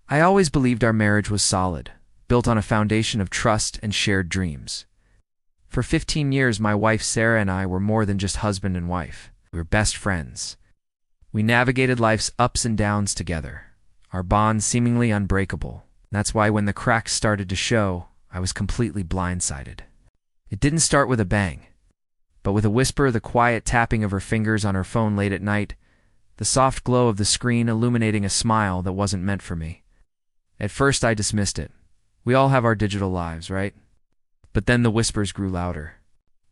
I always believed our marriage was solid, built on a foundation of trust and shared dreams. For 15 years, my wife Sarah and I were more than just husband and wife. We were best friends. We navigated life's ups and downs together, our bond seemingly unbreakable. That's why when the cracks started to show, I was completely blindsided. It didn't start with a bang, but with a whisper, the quiet tapping of her fingers on her phone late at night, the soft glow of the screen illuminating a smile that wasn't meant for me. At first I dismissed it. We all have our digital lives, right? But then the whispers grew louder.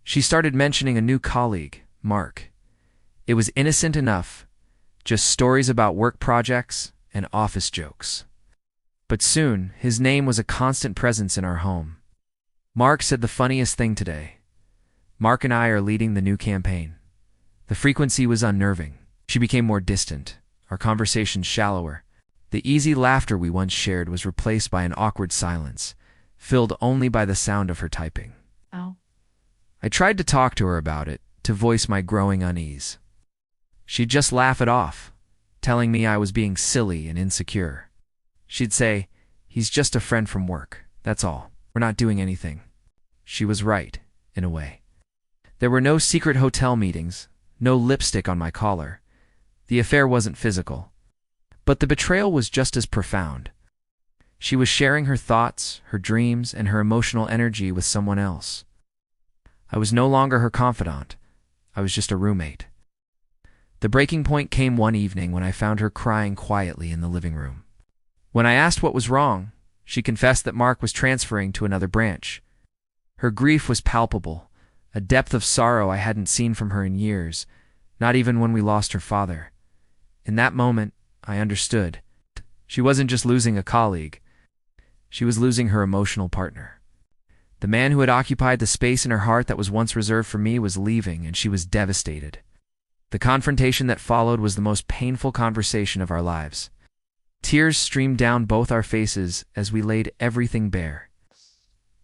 She started mentioning a new colleague, Mark. It was innocent enough, just stories about work projects and office jokes. But soon, his name was a constant presence in our home. Mark said the funniest thing today. Mark and I are leading the new campaign. The frequency was unnerving. She became more distant, our conversations shallower. The easy laughter we once shared was replaced by an awkward silence, filled only by the sound of her typing. Oh. I tried to talk to her about it, to voice my growing unease. She'd just laugh it off, telling me I was being silly and insecure. She'd say, "He's just a friend from work, that's all. We're not doing anything." She was right, in a way. There were no secret hotel meetings, no lipstick on my collar. The affair wasn't physical. But the betrayal was just as profound. She was sharing her thoughts, her dreams, and her emotional energy with someone else. I was no longer her confidant. I was just a roommate. The breaking point came one evening when I found her crying quietly in the living room. When I asked what was wrong, she confessed that Mark was transferring to another branch. Her grief was palpable, a depth of sorrow I hadn't seen from her in years, not even when we lost her father. In that moment, I understood. She wasn't just losing a colleague. She was losing her emotional partner. The man who had occupied the space in her heart that was once reserved for me was leaving, and she was devastated. The confrontation that followed was the most painful conversation of our lives. Tears streamed down both our faces as we laid everything bare.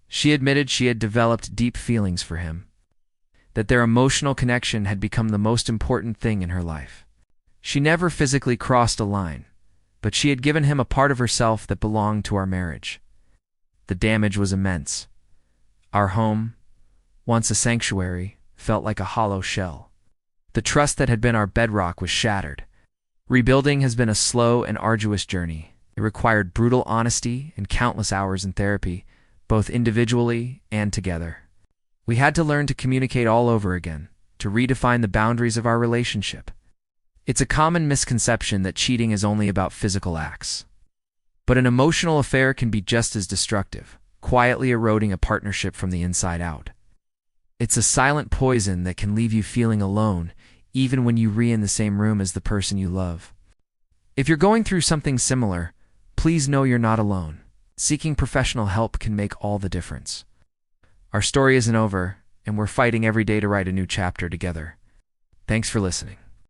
She admitted she had developed deep feelings for him, that their emotional connection had become the most important thing in her life. She never physically crossed a line, but she had given him a part of herself that belonged to our marriage. The damage was immense. Our home, once a sanctuary, felt like a hollow shell. The trust that had been our bedrock was shattered. Rebuilding has been a slow and arduous journey. It required brutal honesty and countless hours in therapy, both individually and together. We had to learn to communicate all over again, to redefine the boundaries of our relationship. It's a common misconception that cheating is only about physical acts. But an emotional affair can be just as destructive, quietly eroding a partnership from the inside out. It's a silent poison that can leave you feeling alone, even when you re in the same room as the person you love. If you're going through something similar, please know you're not alone. Seeking professional help can make all the difference. Our story isn't over, and we're fighting every day to write a new chapter together. Thanks for listening.